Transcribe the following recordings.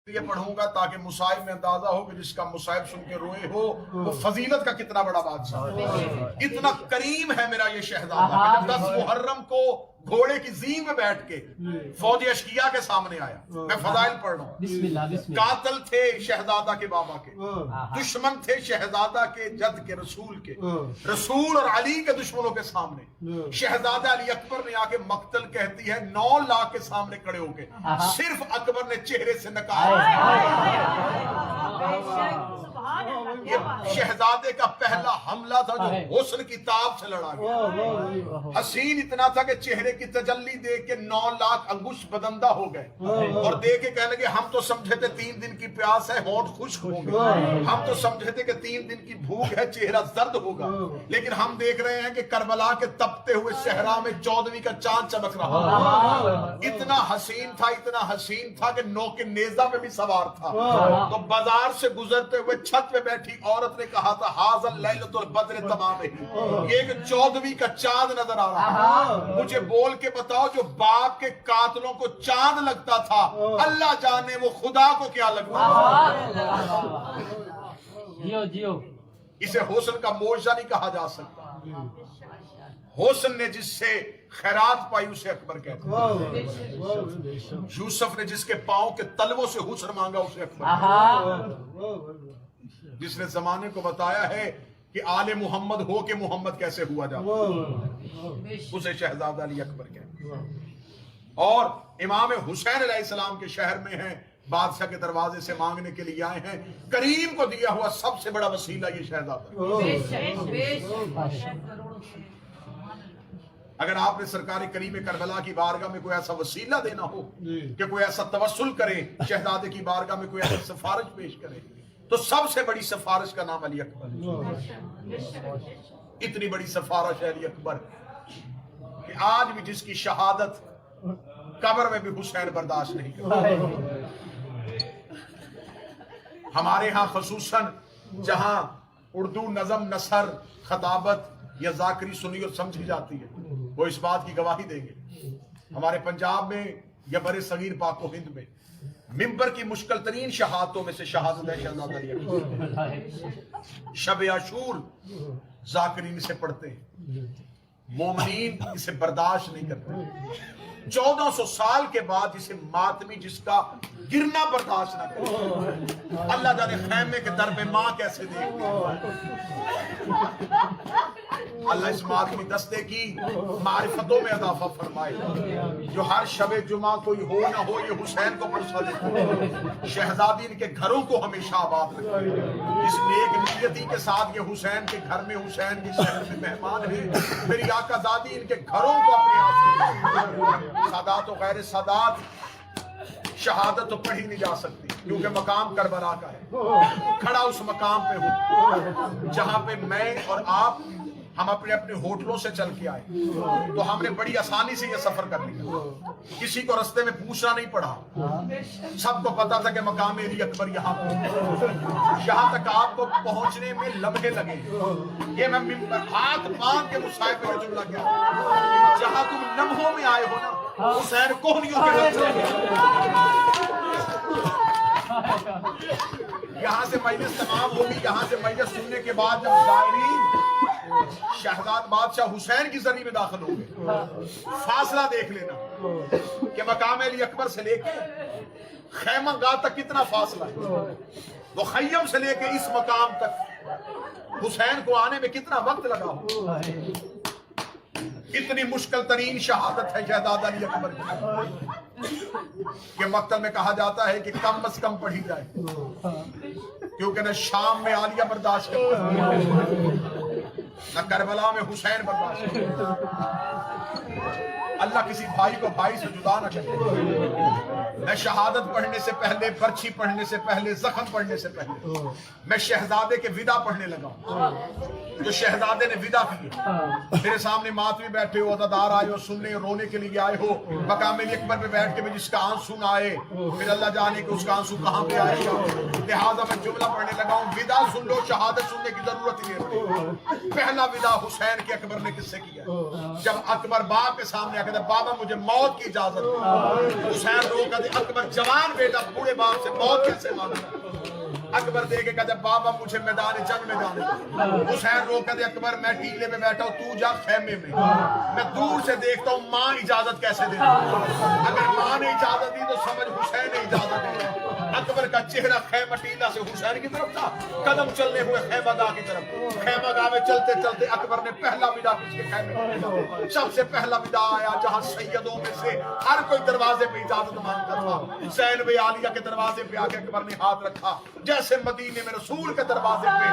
یہ پڑھوں گا تاکہ مصائب میں اندازہ ہو کہ جس کا مصائب سن کے روئے ہو وہ فضیلت کا کتنا بڑا بادشاہ ہے۔ اتنا کریم ہے میرا یہ شہزادہ کہ جب 10 محرم کو گھوڑے کی زین میں بیٹھ کے فوج اشقیاء کے سامنے آیا، میں فضائل پڑھ رہا ہوں۔ بسم اللہ بسم اللہ۔ قاتل تھے شہزادہ کے بابا کے، دشمن تھے شہزادہ کے جد کے رسول کے، رسول اور علی کے دشمنوں کے سامنے شہزادہ علی اکبر نے آ کے مقتل کہتی ہے 9 لاکھ کے سامنے کھڑے ہو کے صرف اکبر نے چہرے سے نکالا۔ یہ شہزادے کا پہلا حملہ تھا جو حسن کی تاب سے لڑا گیا۔ حسین اتنا تھا کہ چہرے کی تجلی دیکھ کے 9 لاکھ انگوش بدندہ ہو گئے اور دیکھ کے کہنے لگے ہم تو سمجھے تھے 3 دن کی پیاس ہے ہونٹ خشک ہوں گے، ہم تو سمجھے تھے کہ 3 دن کی بھوک ہے چہرہ زرد ہوگا، لیکن ہم دیکھ رہے ہیں کہ کربلا کے تپتے ہوئے صحرا میں 14ویں کا چاند چمک رہا ہے۔ اتنا حسین تھا کہ نوک نیزہ میں بھی سوار تھا۔ تو بازار سے گزرتے ہوئے چھت پہ بیٹھی عورت نے کہا تھا حاضر لیلۃ البدر تمام ہے، یہ کہ 14ویں کا چاند نظر آ رہا ہے، مجھے بول کے بتاؤ جو باپ کے قاتلوں کو چاند لگتا تھا اللہ جانے وہ خدا کو کیا لگتا تھا۔ جیو اسے حسن کا معجزہ نہیں کہا جا سکتا، حسن نے جس سے خیرات پائی اسے اکبر کہتے ہیں، یوسف نے جس کے پاؤں کے تلووں سے حسن مانگا اسے اکبر، جس نے زمانے کو بتایا ہے کہ آل محمد ہو کہ محمد کیسے ہوا جاتا اسے شہزادہ علی اکبر کہتے ہیں۔ اور امام حسین علیہ السلام کے شہر میں ہیں، بادشاہ کے دروازے سے مانگنے کے لیے آئے ہیں، کریم کو دیا ہوا سب سے بڑا وسیلہ یہ شہزادہ۔ اگر آپ نے سرکار کریم کربلا کی بارگاہ میں کوئی ایسا وسیلہ دینا ہو کہ کوئی ایسا توسل کرے، شہزادے کی بارگاہ میں کوئی ایسا سفارش پیش کرے، تو سب سے بڑی سفارش کا نام علی اکبر۔ اتنی بڑی سفارش ہے علی اکبر کہ آج بھی جس کی شہادت قبر میں بھی حسین برداشت نہیں کرتا۔ ہمارے ہاں خصوصاً جہاں اردو نظم نثر خطابت یا ذاکری سنی اور سمجھی جاتی ہے وہ اس بات کی گواہی دیں گے، ہمارے پنجاب میں یا بر صغیر پاک و ہند میں ممبر کی مشکل ترین شہادتوں میں سے شہادت ہے شہزادہ علی اکبر۔ شب عاشور ذاکرین اسے پڑھتے ہیں، مومنین اسے برداشت نہیں کرتے، 1400 سال کے بعد جسے ماتمی جس کا گرنا برداشت نہ کرے، اللہ جانے خیمے کے در پہ ماں کیسے دے اللہ اس ماتمی دستے کی معرفتوں میں اضافہ فرمائے، جو ہر شب جمعہ کوئی ہو نہ ہو یہ حسین کو پرسا دیتے، شہزادی ان کے گھروں کو ہمیشہ آباد رکھے، اس نیک نیتی کے ساتھ یہ حسین کے گھر میں حسین کے شہر میں مہمان ہے، میری آقا زادی ان کے گھروں کو اپنے آپ سادات و غیر سادات شہادت تو پڑھی نہیں جا سکتی کیونکہ مقام کربلا کا ہے، کھڑا اس مقام پہ ہوں جہاں پہ میں اور آپ ہم اپنے اپنے ہوٹلوں سے چل کے آئے تو ہم نے بڑی آسانی سے یہ سفر کر لیا، کسی کو رستے میں پوچھنا نہیں پڑا، سب کو پتا تھا کہ مقام علی اکبر یہاں پہ، یہاں تک آپ کو پہنچنے میں لمحے لگے، یہ میں ہاتھ باندھ کے مصائب پہ جملہ کیا، جہاں تم لمحوں میں آئے ہو نا حسین کوہنیوں کے یہاں سے مجلس تمام ہوگی، یہاں سے مجلس سننے کے بعد جب زائرین شہزاد بادشاہ حسین کی زری میں داخل ہوں گے، فاصلہ دیکھ لینا کہ مقام علی اکبر سے لے کے خیمہ گاہ تک کتنا فاصلہ ہے، وہ خیم سے لے کے اس مقام تک حسین کو آنے میں کتنا وقت لگا ہو۔ اتنی مشکل ترین شہادت ہے شہزادہ علی اکبر کی کہ مقتل میں کہا جاتا ہے کہ کم از کم پڑھی جائے کیونکہ نہ شام میں عالیہ برداشت کرتا نہ کربلا میں حسین برداشت کرتا، اللہ کسی بھائی کو بھائی سے جدا نہ کرے۔ میں شہادت پڑھنے سے پہلے، برچھی پڑھنے سے پہلے، زخم پڑھنے سے پہلے میں شہزادے کے ودا پڑھنے لگا ہوں، جو شہزادے نے ودا کی، میرے سامنے ماتمی بیٹھے ہو، عزادار آئے ہو، سننے رونے کے لیے آئے ہو، مقام علی اکبر پہ بیٹھ کے میں جس کا آنسو نہ آئے پھر اللہ جانے کہ اس کا آنسو کہاں پہ آئے گا، لہٰذا میں جملہ پڑھنے لگا ہوں، ودا سن لو، شہادت سننے کی ضرورت ہی نہیں۔ پہلا ودا حسین کے اکبر نے کس سے کیا؟ جب اکبر باپ کے سامنے آ کے بابا مجھے موت کی اجازت، حسین رو کر कहते अकबर जवान बेटा बूढ़े बाप से मौत कैसे मांगा। अकबर दे के कहते बाबा मुझे मैदान जंग में जाने। हुसैन रो कहते अकबर मैं टीले पे बैठा हूँ, तू जा खेमे में, मैं दूर से देखता हूँ माँ इजाजत कैसे देती है। अगर माँ ने इजाजत दी तो समझ हुसैन ने इजाजत दी। अकबर का चेहरा खैमा टीला से हुसैन की तरफ था, कदम चलने हुए खैमागाह की तरफ। खैमागाह में चलते चलते अकबर ने पहला विदा किसके खैमे में दिया। सबसे पहला विदा आया जहां सैयदों में से हर कोई दरवाजे पे इजाजत मांगता था। हुसैन वे आलिया के दरवाजे पे आके अकबर ने हाथ रखा। जैसे मदीने में रसूल के दरवाजे पे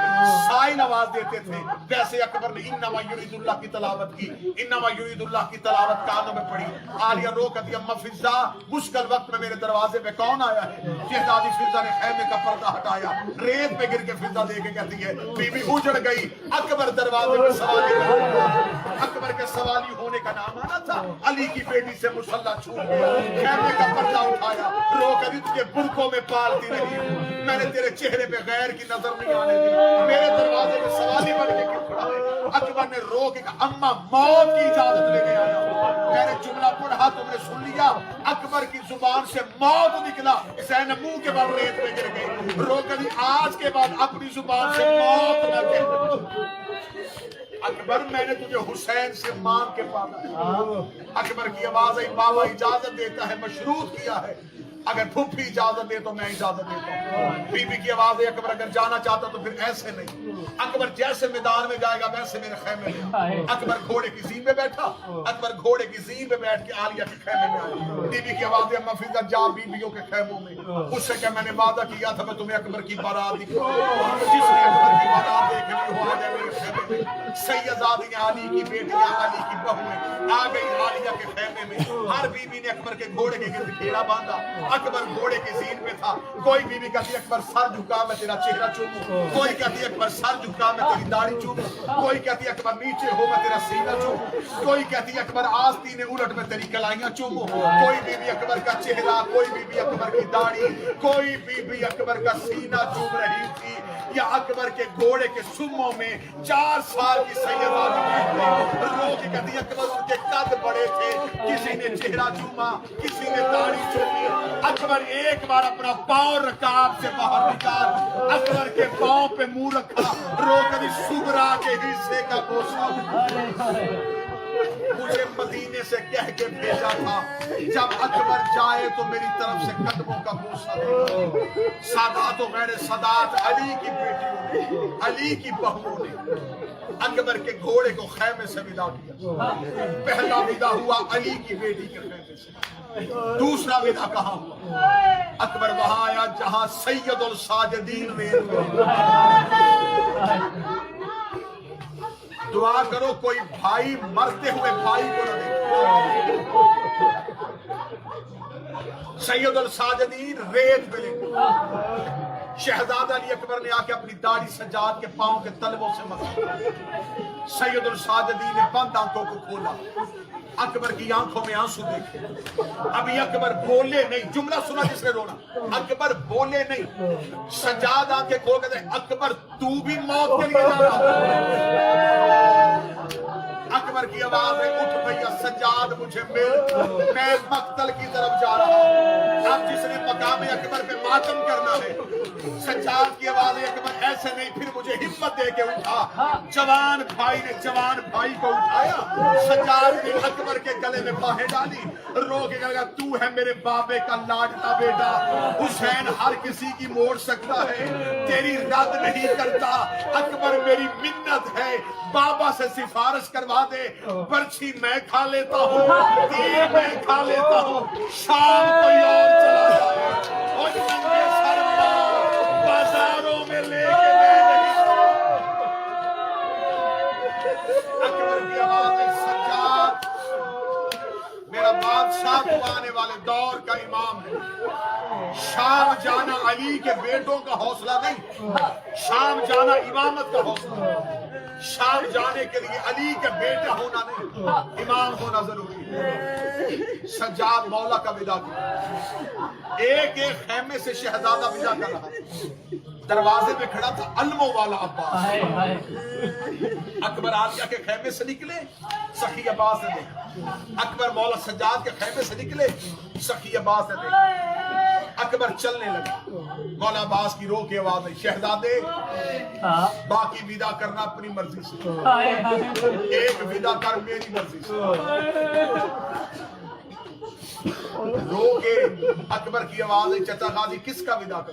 साइन आवाज देते थे, वैसे अकबर ने इन्नमा युरीदुल्लाह की तलावत की। इन्नमा युरीदुल्लाह की तलावत कानों में पड़ी। आलिया रो कहती अम्मा फिजा मुश्किल वक्त में मेरे दरवाजे पे कौन आया है। शहजादी फिजा ने खैमे का पर्दा हटाया, रेत पे गिर के फिजा दे के कहती है बीबी उजड़ गई। अकबर दरवाजे पे सवाली अकबर के सवाली होने का नाम आना था। अली की बेटी से मुसल्ला छूट गया, खैमे का पर्दा उठाया, रो कहती तुझे बुरकों में पालती रही हूँ, मैंने तेरे चेहरे पे गैर की नजर नहीं आने दी, मेरे दरवाजे पे सवाली बन के क्यों खड़ा है। अकबर ने रो के कहा अम्मा मौत की इजाजत लेके आया हूं। मैंने जुमला पढ़ा तुमने सुन लिया। अकबर की जुबान से मौत निकला, हुसैन मुंह के बल रेत में गिर गई। रो कभी आज के बाद अपनी जुबान से मौत न कह। अकबर मैंने तुझे हुसैन से मांग के पाला। अकबर की आवाज आई बाबा इजाजत देता है, मशरूत किया है, अगर फुफी इजाजत दे तो मैं इजाजत देता हूँ। बीबी की आवाज है अकबर अगर जाना चाहता तो फिर ऐसे नहीं। अकबर जैसे मैदान में जाएगा वैसे मेरे खेमे में। अकबर घोड़े की जीन पे बैठा, अकबर घोड़े की जीन पे बैठ के आलिया के खेमे में आया। बीबी की आवाज है अम्मा फिजा जा बीबियों के खेमों में, उससे क्या मैंने वादा किया था मैं तुम्हें अकबर की बारात दिखाऊंगा, जिसने अकबर की बारात देखनी हो आ जाए मेरे खेमे में। सैयदादी अली की बेटियां अली की बहुएं आ गई आलिया के खेमे में। हर बीबी ने अकबर के घोड़े के गिर्द घेरा बांधा। अकबर घोड़े की जीन पे था। कोई बीबी कहती अकबर सर झुका मैं तेरा चेहरा चूमूं, कोई कहती अकबर सर झुका मैं तेरी दाढ़ी चूमूं, कोई कहती अकबर नीचे हो मैं तेरा सीना चूमूं, कोई कहती अकबर आस्तीन उलट में तेरी कलाइयां चूमूं। कोई बीबी अकबर का चेहरा, कोई बीबी अकबर की दाढ़ी, कोई बीबी अकबर का सीना चूम रही थी। या अकबर के घोड़े के सुम्मों में 4 साल की सैयदादी रो के कहती अकबर उनके कद बड़े थे, किसी ने चेहरा चूमा, किसी ने दाढ़ी चूमी। अकबर एक बार अपना पांव रकाब से बाहर निकाल, अकबर के पांव पे मुंह रखा, रो कभी सुगरा के हिस्से का बोसा मुझे मदीने से कह के भेजा था जब अकबर जाए तो मेरी तरफ से कदमों का बोसा दे। सादात तो मेरे सादात अली की बेटियों ने, अली की बहुओं ने अकबर के घोड़े को खेमे से विदा किया। पहला विदा हुआ अली की बेटी के खेमे से, दूसरा विदा कहाँ हुआ? अकबर वहां आया जहां सैयदुल साजिदीन में। दुआ करो कोई भाई मरते हुए भाई को न देखे। सैयदुल साजिदीन रेत पे लेटे। शहजादा अली अकबर ने आके अपनी दाढ़ी सजाद के पांव के तलवों से मसा। सैयदुल साजिदीन ने बंद आंखों को खोला, अकबर की आंखों में आंसू देखे। अभी अकबर बोले नहीं, जुमला सुना जिसने रोना, अकबर बोले नहीं। सजाद आंखें खोल के अकबर तू भी मौत के लिए जा रहा। अकबर की आवाज है उठ भैया सज्जाद मुझे मिल, मैं मक्तल की तरफ जा रहा हूं। अब जिसने मकाम अकबर पे मातम करना है, सज्जाद की आवाज है अकबर ऐसे नहीं, फिर मुझे हिम्मत दे के उठा। जवान भाई ने जवान भाई को उठाया, सज्जाद ने अकबर के गले में बाहें डाली, रो के कहा तू है मेरे बाबे का लाडला बेटा, हुसैन हर किसी की मोड़ सकता है, तेरी रद्द नहीं करता। अकबर मेरी मिन्नत है, बाबा से सिफारिश करवा दे, बर्छी मैं खा लेता हूँ, तीर मैं खा लेता हूँ, शाम कोई और चला जाए और नंगे सर बाजारों में लेके मैं नहीं। अकबर की आवाज है सज्जाद मेरा बादशाह को आने वाले दौर का इमाम है। शाम जाना अली के बेटों का हौसला नहीं, शाम जाना इमामत का हौसला। शाम जाने के लिए अली के बेटा होना नहीं, इमाम होना जरूरी है। सज्जाद मौला का विदा किया। एक एक खैमे से शहजादा विदा कर रहा था। दरवाजे पे खड़ा था अलमो वाला अब्बास। हाय हाय अकबर आलिया के खैमे से निकले, सखी अब्बास ने देखा। अकबर मौला सज्जाद के खैमे से निकले, सखी अब्बास ने देखा। अकबर चलने लगे, मौला अब्बास की रो की आवाज आई, शहजादे हाँ बाकी विदा करना अपनी मर्जी से, हाय हाय एक विदा कर मेरी मर्जी से। रो के अकबर की आवाज आई, चचा गाजी किसका विदा कर?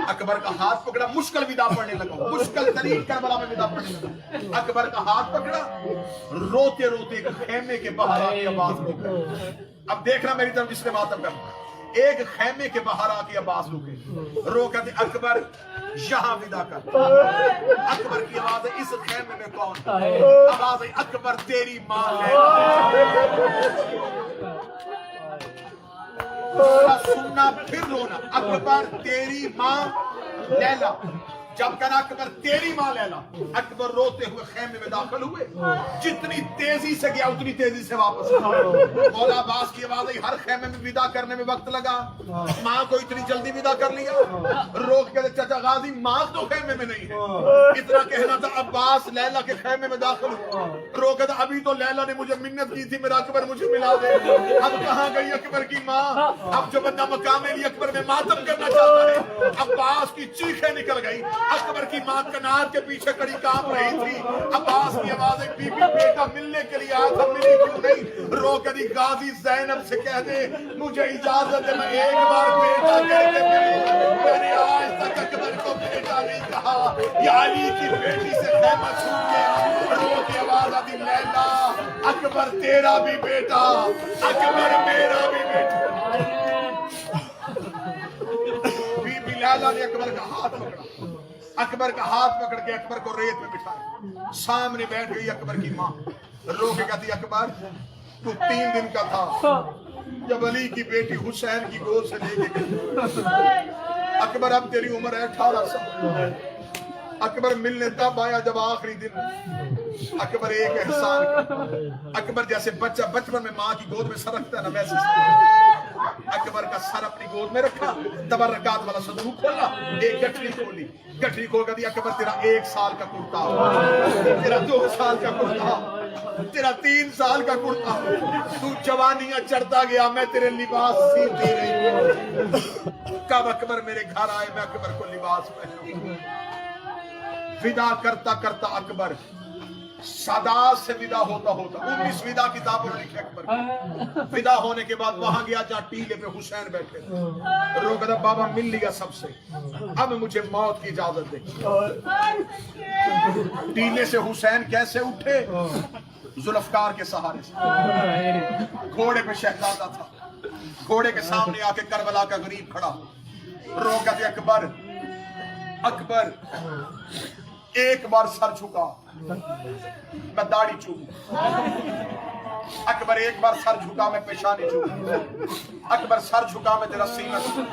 अकबर का हाथ पकड़ा, मुश्किल विदा पढ़ने लगा, मुश्किल तरीन करबला में विदा पढ़ने लगा। अकबर का हाथ पकड़ा, रोते रोते खेमे के बाहर आके अब्बास रुके। अब देखना मेरी तरफ जिसने मातम करना, एक खेमे के बाहर आके अब्बास रुके, रो कहते अकबर यहाँ विदा कर। अकबर की आवाज है, इस खेमे में कौन? आवाज है, अकबर तेरी माँ सुनना फिर रोना। अकबर तेरी माँ लैला। जब कहना अकबर तेरी माँ लैला, अकबर रोते हुए खेमे में दाखिल हुए। जितनी तेजी से गया उतनी तेजी से वापस आया। मौला अब्बास की आवाज आई, हर खेमे में विदा करने में वक्त लगा, माँ को इतनी जल्दी विदा कर लिया। रोक के चाचा गाजी माँ तो खेमे में नहीं है। इतना कहना था, अब्बास लैला के खेमे में दाखिल हुआ। रोक था, अभी तो लैला ने मुझे मिन्नत की थी मेरा अकबर मुझे मिला दे। अब कहाँ गई अकबर की माँ? अब जो बंदा मकाम अकबर में मातम करना चाहता है, अब्बास की चीखें निकल गई। अकबर की मां कनार के पीछे कड़ी कांप रही थी। अब्बास की आवाज है, बीबी बेटा मिलने के लिए आया था, मिली क्यों नहीं? रो करी गाजी जैनब से कह दे मुझे इजाजत है, मैं एक बार बेटा कह के मिलूं। मैंने आज तक अकबर को बेटा नहीं कहा। या अली की बेटी से खेमा छूट गया। रो की आवाज आती, लैला अकबर तेरा भी बेटा, अकबर मेरा भी बेटा। बीबी लैला ने अकबर का हाथ पकड़ा, अकबर का हाथ पकड़ के अकबर को रेत में बिठाया। सामने बैठ गई अकबर की माँ, रो के कहती, अकबर तू 3 दिन का था जब अली की बेटी हुसैन की गोद से लेके गई। अकबर अब तेरी उम्र है 18 साल। अकबर मिलने तब आया जब आखिरी दिन। अकबर एक एहसान कर, अकबर जैसे बच्चा बचपन में माँ की गोद में सर रखता है ना, वैसे अकबर का सर अपनी गोद में रखा, तबरकात वाला संदूक खोला, एक गठरी खोली, गठरी खोल कर दिया, अकबर तेरा 1 साल का कुर्ता, तेरा 2 साल का कुर्ता, तेरा 3 साल का कुर्ता, तू जवानियां चढ़ता गया, मैं तेरे लिबास सीती रही। कब अकबर मेरे घर आए मैं अकबर को लिबास पहनूं। विदा करता करता अकबर सादात से विदा होता होता 19 विदा किताबों में लिखे अकबर। विदा होने के बाद वहां गया जहाँ टीले पे हुसैन बैठे थे। रो कहता, बाबा मिल लिया सबसे, अब मुझे मौत की इजाजत दे। टीले से हुसैन कैसे उठे? जुल्फकार के सहारे से। घोड़े पे शहजादा था, घोड़े के सामने आके करबला का गरीब खड़ा। रो कहते, अकबर अकबर एक बार सर झुका, मैं दाढ़ी चूमू। अकबर एक बार सर झुका, मैं पेशानी चूमू। अकबर सर झुका, मैं तेरा सीना चूमू।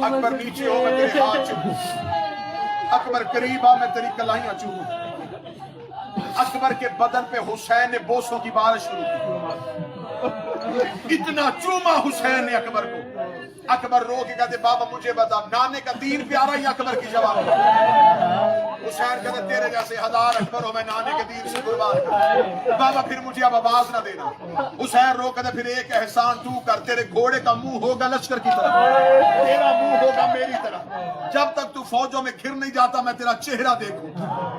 अकबर नीचे हो, मैं तेरे हाथ चूमू। अकबर करीब आ, मैं तेरी कलाइयां चूमू। अकबर के बदन पे हुसैन ने बोसों की बारिश शुरू की। इतना चूमा हुसैन ने अकबर को। अकबर रो के कहते, बाबा मुझे बता, नाने का दीन प्यारा ही अकबर की जवाब। हुसैन कहते, तेरे जैसे 1000 अकबर हो, मैं नाने के दीन से कुर्बान कर। बाबा फिर मुझे अब आवाज ना देना। हुसैन रो कहते, फिर एक एहसान तू कर, तेरे घोड़े का मुंह होगा लश्कर की तरह, तेरा मुंह होगा मेरी तरह। जब तक तू फौजों में घिर नहीं जाता मैं तेरा चेहरा देखूं।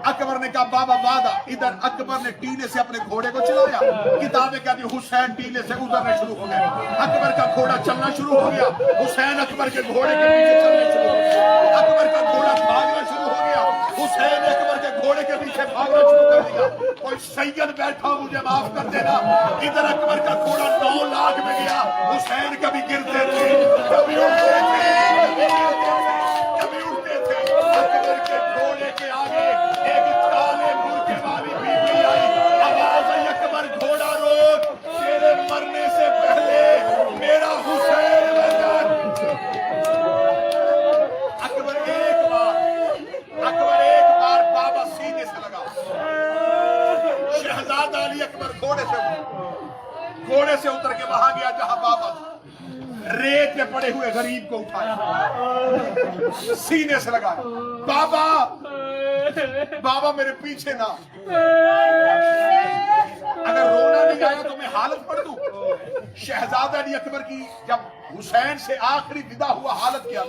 अकबर ने कहा, बाबा वादा। इधर अकबर ने टीले से अपने घोड़े को चलाया। किताबें कहती हुसैन टीले से उतरने शुरू हो गए। अकबर का घोड़ा चलना शुरू हो गया। हुसैन अकबर के घोड़े के पीछे चलने शुरू हो गया। अकबर का घोड़ा भागना शुरू हो गया। हुसैन अकबर के घोड़े के पीछे भागना शुरू कर दिया। कोई सैयद बैठा मुझे माफ कर देना। इधर अकबर का घोड़ा 9 लाख में गया। हुसैन कभी गिरते थे, कभी उठते थे, कभी उठते थे। अकबर के घोड़े के आगे एक काले बुर्के वाली बीवी आई। आवाज आई, अकबर घोड़ा रोक, तेरे मरने से पहले मेरा हुसैन अकबर एक बार बाबा सीने से लगा। शहजादा अली अकबर घोड़े से पड़े हुए गरीब को उठाया, सीने से लगाया, बाबा बाबा मेरे पीछे ना, अगर रोना नहीं आया तो मैं हालत पढ़ दूं। शहजादा अली अकबर की जब हुसैन से आखिरी विदा हुआ हालत क्या,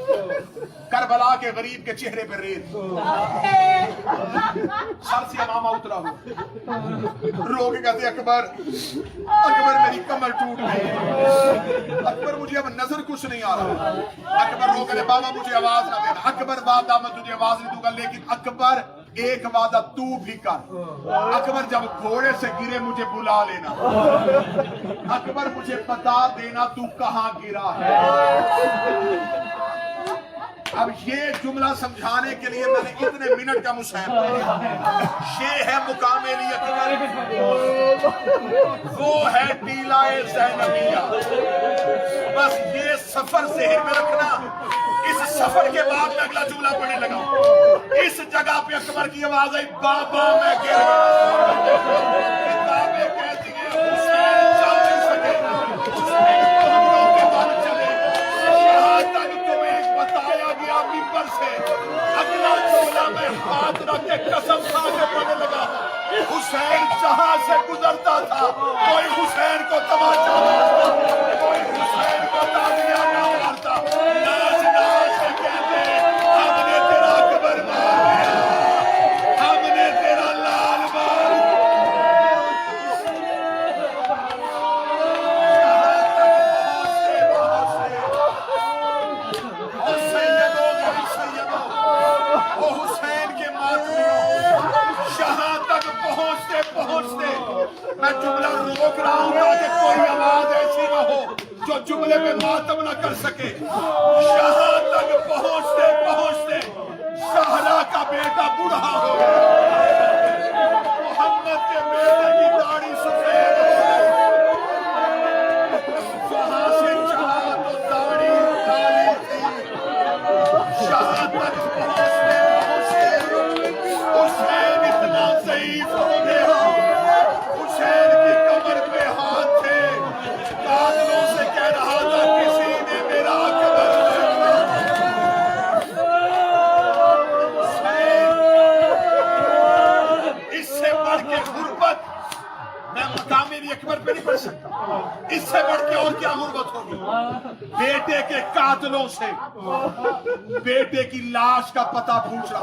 करबला के गरीब के चेहरे पर रेत, सर से अमामा उतरा हुआ, रो के कहते अकबर अकबर मेरी कमर टूट गई, अकबर मुझे अब नजर कुछ नहीं आ रहा। अकबर रो के बाबा मुझे आवाज ना देना, अकबर वादा मैं तुझे आवाज नहीं दूंगा, लेकिन अकबर एक वादा तू भी कर, अकबर जब घोड़े से गिरे मुझे बुला लेना, अकबर मुझे बता देना तू कहां गिरा है। अब ये जुमला समझाने के लिए मैंने इतने मिनट का मुसहफ पढ़ा। ये है मुकामे अली अकबर, वो है टीलाए ज़ैनबिया। बस ये सफर ज़हन में रखना। इस सफर के बाद मैं अगला जुमला पढ़ने लगा। इस जगह पे अकबर की आवाज आई, बाबा मैं गिर गया। किताबें कहती हैं हुसैन चल नहीं सके, हुसैन पहाड़ों के बल चले, यहाँ तक तुम्हें बताया गया मिंबर से। अगला जुमला मैं हाथ रख के कसम खा के पढ़ने लगा। हुसैन जहां से गुजरता था कोई हुसैन को तमाचा मारता, कोई हुसैन को तालियां ना मारता, नाच नाच के कहते हमने तेरा अकबर मार दिया, हमने तेरा लाल मार दिया। हुसैन के मातमियों, यहाँ तक पहुंचते पहुंचते मैं जुमला रोक रहा हूं ताकि कोई आवाज ऐसी न हो जो जुमले में मातम न कर सके। यहाँ तक पहुंचते पहुंचते ज़हरा का बेटा बूढ़ा हो गया, मोहम्मद के बेटे की दाढ़ी सफेद हो गई, वहां से चाहा तो दाढ़ी काली थी। यहाँ तक पहुंचते पहुंचते हुसैन इतना ज़ईफ हो गया, हुसैन की कमर पे हाथ थे, कातलों से कह रहा था किसी ने मेरा अकबर मारा। इससे बढ़ के गुर्बत मैं मकाम अली अकबर पे नहीं पढ़ सकता। इससे बढ़ के और क्या गुर्बत होगी? बेटे के कातलों से बेटे की लाश का पता पूछ रहा।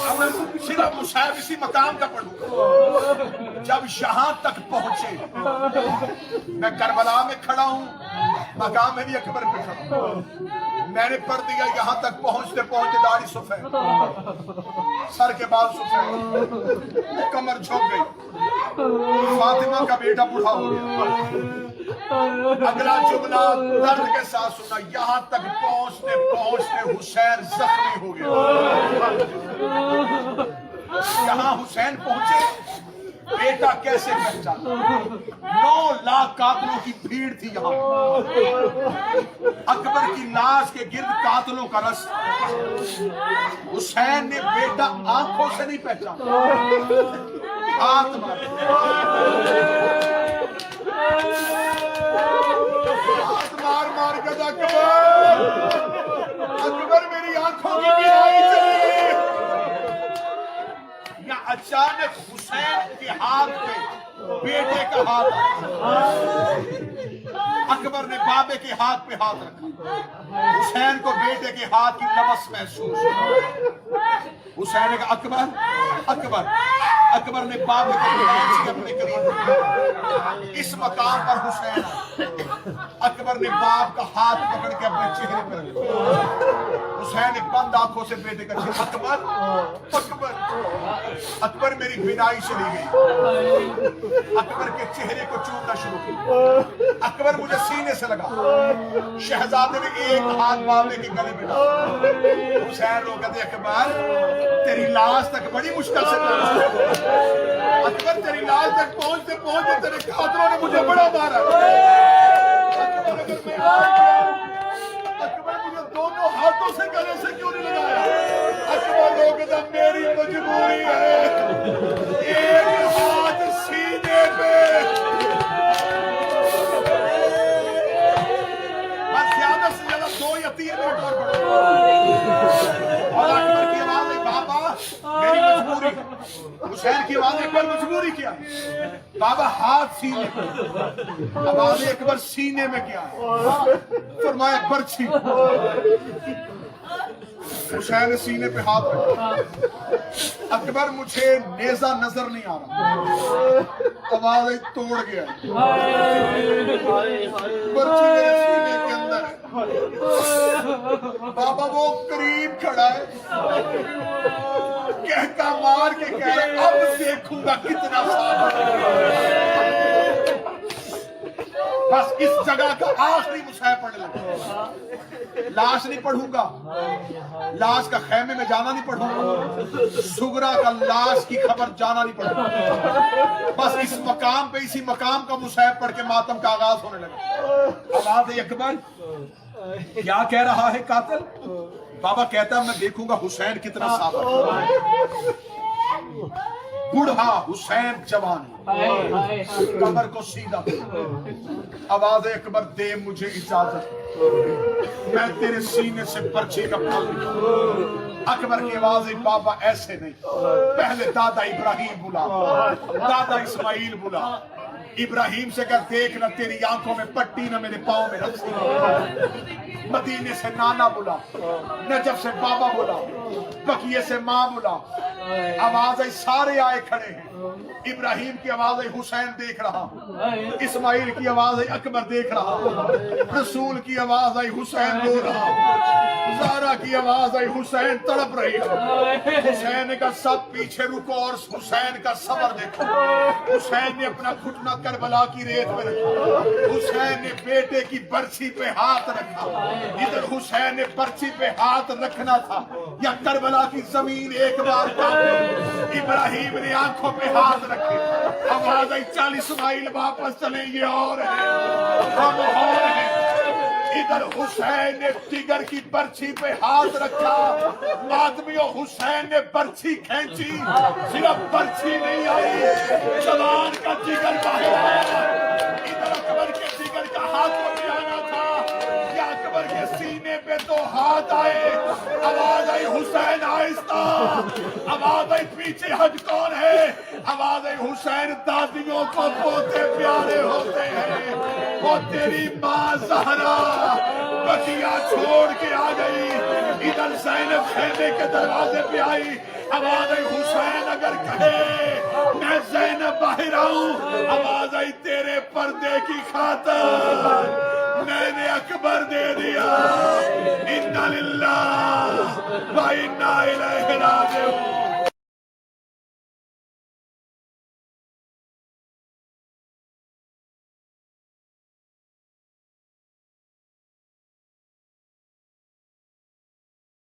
अब मैं सिर्फ मुसाहिब इसी मकाम का पढ़ूंगा। जब यहाँ तक पहुंचे, मैं करबला में खड़ा हूं, मकाम अली अकबर पे खड़ा हूं, मैंने पढ़ दिया यहाँ तक पहुंचते पहुंचते दाढ़ी सफेद, सर के बाल सफेद, कमर झुक गई, फातिमा का बेटा बूढ़ा हो गया। अगला जुमला दर्द के साथ सुना, यहाँ तक पहुंचते पहुंचते हुसैन जख्मी हो गया। यहाँ हुसैन पहुंचे, बेटा कैसे पहचाना? 9 लाख कातलों की भीड़ थी यहाँ। अकबर की लाश के गिर्द कातलों का रस। हुसैन ने बेटा आंखों से नहीं पहचाना, हाथ मारे, हाथ मार मार के अकबर अकबर मेरी आंखों की बीमारी चली गई। या अचानक हुसैन के हाथ पे बेटे का हाथ, अकबर ने बाबे के हाथ पे हाथ रखा, हुसैन को बेटे के हाथ की लमस महसूस। हुसैन ने कहा अकबर अकबर। अकबर ने बाबे को अपने करीब, इस मकाम पर हुसैन अकबर ने बाप का हाथ पकड़ के अपने चेहरे पर रखा। हुसैन ने बंद आंखों से बेटे का चेहरा, अकबर अकबर अकबर मेरी बिनाई चली गई। अकबर के चेहरे को चूमना शुरू किया। अकबर मुझे सीने से लगा। शहजादे ने एक हाथ बाबे के गले में डाला। हुसैन रो कहते अकबर तेरी लाश तक बड़ी मुश्किल से पहुंचा, अकबर तेरी लाश तक पहुंचते पहुंचते तेरे कातलों ने मुझे बड़ा मारा। अकबर मुझे दोनों हाथों से गले से क्यों नहीं लगाया? अकबर रो कहता मेरी मजबूरी है, एक हाथ सीने पे حسین کی آواز اکبر مجبوری کیا ہے؟ بابا ہاتھ سینے پہ، آواز اکبر سینے میں کیا ہے؟ فرمایا برچھی۔ حسین سینے پہ ہاتھ رکھا، اکبر مجھے نیزہ نظر نہیں آ رہا، آواز توڑ گیا، برچھی میرے سینے کے اندر ہے۔ بابا وہ قریب کھڑا ہے، کہتا مار کے کہہ رہے اب دیکھوں گا کتنا صابر ہے۔ بس اس جگہ کا آخری مسئلہ پڑھ لگا، لاش نہیں پڑھوں گا، لاش کا خیمے میں جانا نہیں پڑھوں گا، سغرا کا لاش کی خبر جانا نہیں پڑھوں گا، بس اس مقام پہ اسی مقام کا مصحف پڑھ کے ماتم کا آغاز ہونے لگا۔ آواز اکبر کیا کہہ رہا ہے قاتل؟ بابا کہتا ہے میں دیکھوں گا حسین کتنا صابر ہے۔ بوڑھا حسین جوان کمر کو سیدھا، آواز اکبر دے مجھے اجازت، میں تیرے سینے سے پرچے کا پھل۔ اکبر کی آواز بابا ایسے نہیں، پہلے دادا ابراہیم بلا، دادا اسماعیل بلا، ابراہیم سے کہا دیکھ نہ تیری آنکھوں میں پٹی نہ میرے پاؤں میں رسی، مدینے سے نانا بلا، نجف سے بابا بلا، بقیے سے ماں بلا، آواز آئی سارے آئے کھڑے ہیں۔ ابراہیم کی آواز آئی حسین دیکھ رہا، اسماعیل کی آواز آئی اکبر دیکھ رہا، رسول کی آواز آئی حسین رو رہا، زارا کی آواز آئی حسین تڑپ رہی ہے۔ حسین کا سب پیچھے رکو اور حسین کا صبر دیکھو۔ حسین نے اپنا گھٹنا کربلا کی ریت میں رکھا، حسین نے بیٹے کی برچھی پہ ہاتھ رکھا، ادھر حسین نے برچھی پہ ہاتھ رکھنا تھا یا کربلا کی زمین ایک بار کانپی، ابراہیم نے آنکھوں پہ ہاتھ رکھے، آواز آئی چل اسماعیل واپس چلیں گے اور ہم اور ہیں۔ ادھر حسین نے جگر کی برچھی پہ ہاتھ رکھا، آدمیوں حسین نے برچھی کھینچی، صرف برچھی نہیں آئی، جوان کا جگر باہر آیا۔ ادھر اکبر کے جگر کا ہاتھوں میں آنا تھا، یا اکبر کے سینے پہ تو ہاتھ آئے، آواز آئی حسین آہستہ، آواز آئی پیچھے ہٹ کون ہے، آواز آئی حسین دادیوں کو پوتے پیارے ہوتے ہیں، وہ تیری ماں زہرا بچیا چھوڑ کے آ گئی۔ ادھر زینب خیمے کے دروازے پہ آئی، آواز آئی حسین اگر کہے میں زینب باہر آؤں، آواز آئی تیرے پردے کی خاطر میں نے اکبر دے دیا۔ اِنَّا لِلَّهِ وَإِنَّا إِلَيْهِ رَاجِعُونَ۔